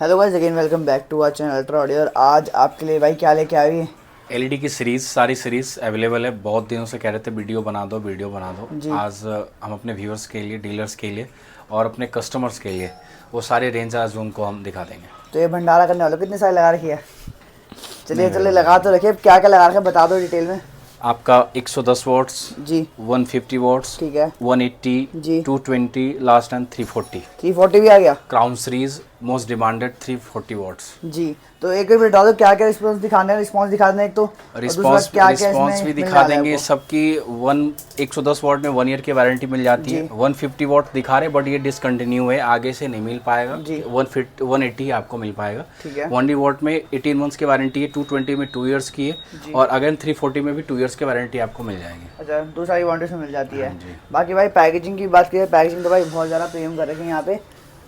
Hello guys, again welcome back to our channel ultra audio. और आज आपके लिए भाई क्या लेके आई है? एलईडी की सीरीज़, सारी सीरीज़ अवेलेबल है। बहुत दिनों से कह रहे थे वीडियो बना दो। जी। आज हम अपने व्यूअर्स के लिए, डीलर्स के लिए और अपने कस्टमर्स के लिए वो सारे रेंज आज उनको हम दिखा देंगे। तो ये भंडारा करने वालों कितने सारे लगा रखी है? चलिए नहीं, लगा तो रखिए, क्या क्या लगा रखा है बता दो डिटेल में। आपका 110 वॉट्स जी 150 वॉट्स ठीक है 180 जी 220 लास्ट एंड 340 340 भी आ गया। Crown series most demanded 340 watts. जी तो एक बार बता दो क्या क्या रिस्पॉन्स दिखाने हैं। रिस्पॉन्स दिखा देना एक तो, और दूसरा क्या क्या रिस्पॉन्स इसमें भी मिलने दिखा वाला है देंगे आपको? सबकी 110 वॉट में 1 ईयर की वारंटी मिल जाती जी। है। 150 वॉट दिखा रहे बट ये डिसकंटिन्यू है, आगे से नहीं मिल पाएगा। जी। 180 आपको मिल पाएगा। ठीक है 1D वॉट में 18 मंथ्स की वारंटी है, 220 में 2 ईयर्स की है और अगेन 340 में भी 2 ईयर्स की वारंटी आपको मिल जाएगी। अच्छा, दो सारी वारंटी में मिल जाती है। हाँ जी। बाकी भाई पैकेजिंग की बात करें, पैकेजिंग तो भाई बहुत ज़्यादा प्रीमियम कर रखे हैं यहाँ पे।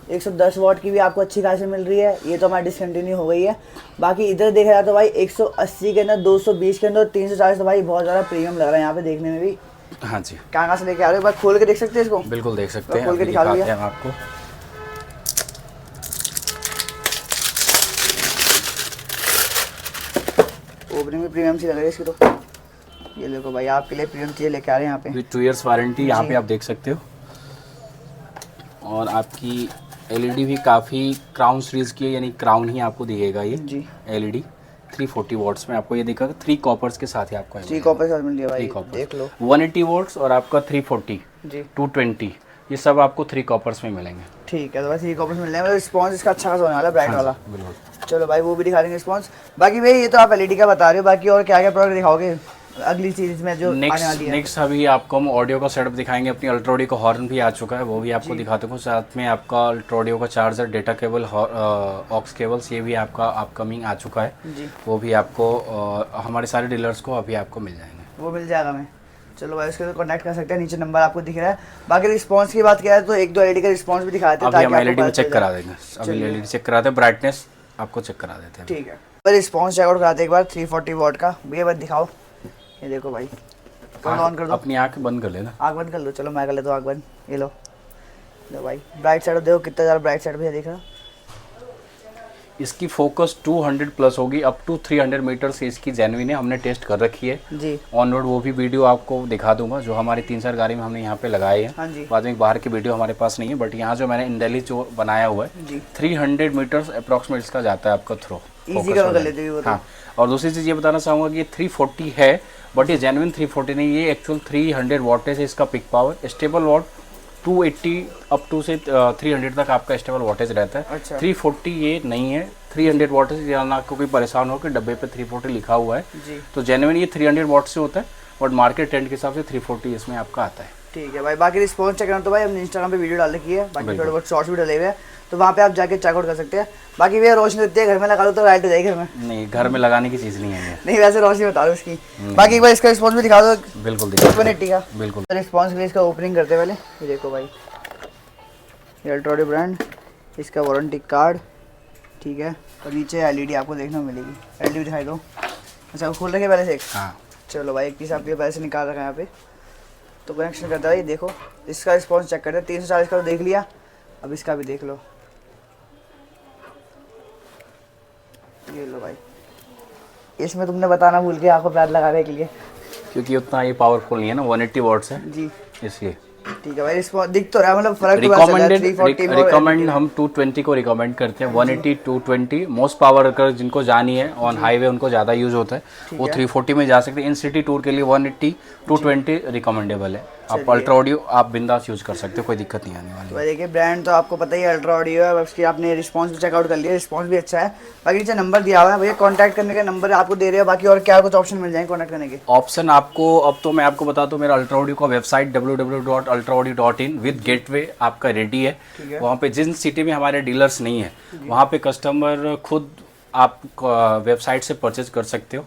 110 वॉट की भी आपको अच्छी खासी मिल रही है, ये तो हमारी डिसकंटिन्यू हो गई है। बाकी इधर देखा जाए तो भाई 180 के अंदर, 220 के अंदर, 340 तो भाई बहुत ज़्यादा प्रीमियम लग रहा है यहाँ पे देखने में भी। हाँ जी, कहाँ से लेके आ रहे हो? एक बार खोल के देख सकते हैं इसको? बिल्कुल देख सकते हैं। खोल के अभी दिखा दो दिखाते भैया। हैं हम आपको। ओपनिंग में प्रीमियम सी लग रही है इसकी तो। ये देखो भाई, आपके लिए प्रीमियम चीज़ें लेके आ रहे हैं यहाँ पे। विद 2 ईयर्स वारंटी यहाँ जी। पे आप देख सकते हो। और आपकी एलईडी भी काफ़ी क्राउन सीरीज की है, यानी क्राउन ही आपको दिएगा ये जी एलईडी। 340 वॉट्स में आपको ये दिखेगा, 3 कॉपर्स के साथ ही आपको 3 कॉपर साथ मिल रही है 3 भाई, कॉपर्स, देख लो। 180 वॉट्स और आपका 340 जी 220 ये सब आपको 3 कॉपर्स में मिलेंगे। ठीक है, तो बस 3 कॉपर मिल रहे हैं। रिस्पॉन्स इसका अच्छा खासा होने वाला है, ब्राइट वाला। बिल्कुल। चलो भाई, वो भी दिखा देंगे रिस्पॉन्स। बाकी भाई ये तो आप एलईडी का बता रहे हो, बाकी और क्या क्या प्रोडक्ट दिखाओगे अगली सीरीज में जो आने वाली है? नेक्स्ट अभी आपको हम ऑडियो का सेटअप दिखाएंगे। अपनी अल्ट्रा ऑडियो का हॉर्न भी आ चुका है, वो भी आपको दिखाते हैं। साथ में आपका अल्ट्रा ऑडियो का charger, data cable, aux cables, ये भी आपका अपकमिंग आ चुका है। जी वो भी आपको हमारे सारे डीलर्स को अभी आपको मिल जाएंगे। वो मिल जाएगा हमें। चलो भाई, उसके तो कॉन्टैक्ट कर सकते हैं, नीचे नंबर आपको दिख रहा है। बाकी रिस्पॉन्स की बात किया है तो एक दो एलईडी का रिस्पॉन्स भी दिखाते हैं अभी हम आपको एलईडी में पता चेक चल करा जाए। देंगे। अभी एलईडी चेक कराते हैं, ब्राइटनेस आपको चेक करा देते हैं। ठीक है, पर रिस्पॉन्स चेकआउट कराते हैं एक बार 340 वॉट का। भैया बस दिखाओ, ये देखो भाई। ऑन कर दो, अपनी आँख बंद कर लेना। आँख बंद कर लो। चलो मैं कर लेता हूँ आँख बंद। ये लो भाई, ब्राइट साइड देखो कितना ज़्यादा ब्राइट साइड भैया दिख रहा है। इसकी फोकस 200 प्लस होगी, अप टू 300 मीटर से इसकी जेन्युइन है, हमने टेस्ट कर रखी है जी ऑन रोड। वो भी वीडियो आपको दिखा दूंगा जो हमारी 3-4 गाड़ी में हमने यहाँ पे लगाए हैं। हाँ जी बाद में बाहर की वीडियो हमारे पास नहीं है, बट यहाँ जो मैंने इन दिल्ली जो बनाया हुआ है जी 300 मीटर्स अप्रॉक्सीमेट इसका जाता है आपका थ्रो। इजी कर लेते हैं वो तो। हाँ, और दूसरी चीज़ ये बताना चाहूँगा कि ये 340 है बट ये जेन्युइन 340 नहीं, ये एक्चुअल 300 वॉटेज है इसका peak power. Stable watt 280 up to से 300 तक आपका स्टेबल वॉटेज रहता है। अच्छा 340 ये नहीं है, 300 वॉटेज। या ना कोई परेशान हो कि डब्बे पे 340 लिखा हुआ है, जी तो जेन्युइन ये 300 वॉट से होता है, बट मार्केट ट्रेंड के हिसाब से 340 इसमें आपका आता है। ठीक है भाई। बाकी रिस्पॉन्स चेक करना तो भाई हमने इंस्टाग्राम पे वीडियो डाल रखी है, बाकी बिल्कुल। थोड़े बहुत शॉर्ट्स भी डले हुए हैं, तो वहाँ पे आप जाके चेकआउट कर सकते हैं। बाकी भैया रोशनी देती है, घर में लगा लो तो लाइट हो जाएगी घर में। नहीं, घर में लगाने की चीज़ नहीं है ये। नहीं, वैसे रोशनी बता दो इसकी। बाकी एक बार इसका रिस्पॉन्स भी दिखा दो, बिल्कुल दिखा 180 का बिल्कुल। रिस्पॉन्स के लिए इसका ओपनिंग करते हैं पहले। ये देखो भाई, ये अल्ट्रा ऑडियो ब्रांड, इसका वारंटी कार्ड, ठीक है। और नीचे एलईडी आपको देखने को मिलेगी। एलईडी दिखाई दो। अच्छा, खोल रखे पहले से एक? हाँ, चलो भाई, एक पीस आपके पहले से निकाल रखा है यहाँ पे, तो कनेक्शन करता है। ये देखो, इसका रिस्पॉन्स चेक करते हैं। 340 का तो देख लिया, अब इसका भी देख लो। ये लो भाई, इसमें तुमने बताना भूल गया आपको प्यार लगाने के लिए। क्योंकि उतना ये पावरफुल नहीं है ना, 180 वॉट्स है जी इसलिए। ठीक है भाई, रिस्पॉन्स दिख तो रहा है, मतलब फर्क तो पता चल रहा है। 340 में और रिकमेंड हम 220 को रिकमेंड करते हैं। 180 220 मोस्ट पावर अगर जिनको जानी है ऑन हाईवे उनको ज़्यादा यूज होता है, वो 340 में जा सकते हैं। इन सिटी टूर के लिए 180 220 रिकमेंडेबल है। आप अल्ट्रा ऑडियो आप बिंदास यूज कर सकते हो, कोई दिक्कत नहीं आने वाली। भाई देखिए, ब्रांड तो आपको पता ही है अल्ट्रा ऑडियो है। उसकी आपने रिस्पॉन्स भी चेकआउट कर लिया, रिस्पॉन्स भी अच्छा है। बाकी नीचे नंबर दिया हुआ है भैया, कॉन्टैक्ट करने का नंबर आपको दे रहे हो। बाकी और क्या कुछ ऑप्शन मिल जाएंगे कॉन्टैक्ट करने के? ऑप्शन आपको अब तो मैं आपको बता दूं, मेरा अल्ट्रा ऑडियो का वेबसाइट www.ultraaudio.in विद गेटवे आपका रेडी है। वहाँ पे जिन सिटी में हमारे डीलर्स नहीं है वहाँ पे कस्टमर खुद आप वेबसाइट से परचेज कर सकते हो।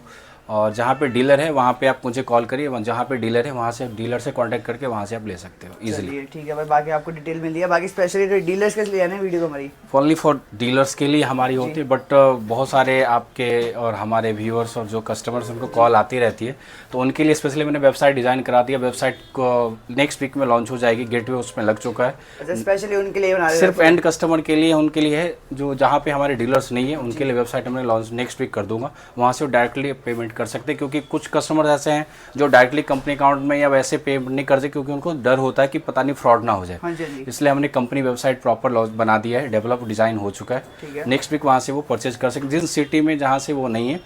और जहाँ पे डीलर है वहाँ पे आप मुझे कॉल करिए, जहाँ पे डीलर है वहाँ से डीलर से कांटेक्ट करके वहाँ से आप ले सकते हो इजीली। चलिए ठीक है भाई, बाकी आपको डिटेल मिल रही है। बाकी स्पेशली डीलर्स के लिए है ना वीडियो हमारी, ओनली फॉर डीलर्स के लिए हमारी होती है, बट बहुत सारे आपके और हमारे व्यूअर्स और जो कस्टमर्स उनको कॉल आती रहती है, तो उनके लिए स्पेशली मैंने वेबसाइट डिज़ाइन करा दिया। वेबसाइट को नेक्स्ट वीक में लॉन्च हो जाएगी, गेटवे उसमें लग चुका है। अच्छा, स्पेशली उनके लिए बना रहे हैं? सिर्फ एंड कस्टमर के लिए, उनके लिए है जो जहाँ पे हमारे डीलर्स नहीं है उनके लिए वेबसाइट हमने लॉन्च नेक्स्ट वीक कर दूंगा। वहाँ से वो डायरेक्टली पेमेंट कर सकते हैं, क्योंकि कुछ कस्टमर ऐसे हैं जो डायरेक्टली कंपनी अकाउंट में या वैसे पेमेंट नहीं करते, क्योंकि उनको डर होता है कि पता नहीं फ्रॉड ना हो जाए। हाँ जी, हाँ जी। इसलिए हमने कंपनी वेबसाइट प्रॉपर लॉन्च बना दिया है, डेवलप डिज़ाइन हो चुका ठीक है। है। नेक्स्ट वीक वहाँ से वो परचेज कर सकते, जिस सिटी में जहाँ से वो नहीं है,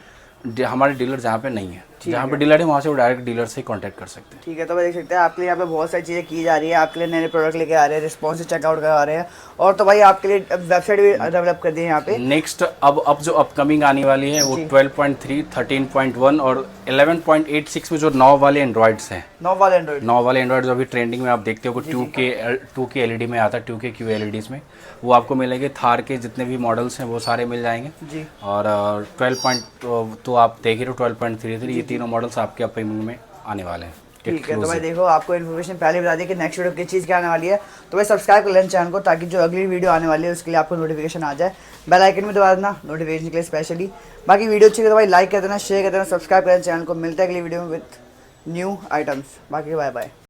हमारे डीलर जहाँ पे नहीं है, जहाँ पे डीलर है वहाँ से वो डायरेक्ट डीलर से कॉन्टैक्ट कर सकते हैं। ठीक है, तो भाई देख सकते हैं आपके लिए यहाँ पे बहुत सारी चीज़ें की जा रही है, आपके लिए नए नए प्रोडक्ट लेके आ रहे हैं, रिस्पॉन्सिव चेकआउट करा रहे हैं, और तो भाई आपके लिए वेबसाइट भी डेवलप कर दी है यहाँ पे। नेक्स्ट अब जो अपकमिंग आने वाली है वो 12.3, 13.1 और 11.86 में जो 9 वाले एंड्रॉइड्स हैं, 9 वाले एंड्रॉइड, 9 वाले एंड्रॉइड जो अभी ट्रेंडिंग में आप देखते हो, 2K एलईडी में आता है, 2K क्यू एलईडीज में, वो आपको मिलेंगे। थार के जितने भी मॉडल्स हैं वो सारे मिल जाएंगे जी। और 12. तो आप देख ही रहे हो 12.33, ये तीनों मॉडल्स आपके अपकमिंग में आने वाले हैं। ठीक है, तो भाई देखो आपको इन्फॉर्मेशन पहले बता दी कि नेक्स्ट वीडियो किस चीज़ की आने वाली है, तो भाई सब्सक्राइब कर लेना चैनल को, ताकि जो अगली वीडियो आने वाली है उसके लिए आपको नोटिफिकेशन आ जाए। बेल आइकन में दबा देना नोटिफिकेशन के लिए स्पेशली। बाकी वीडियो अच्छी लगे तो भाई लाइक कर देना, शेयर कर देना, सब्सक्राइब कर देना चैनल को। मिलता है अगली वीडियो में विद न्यू आइटम्स। बाकी बाय बाय।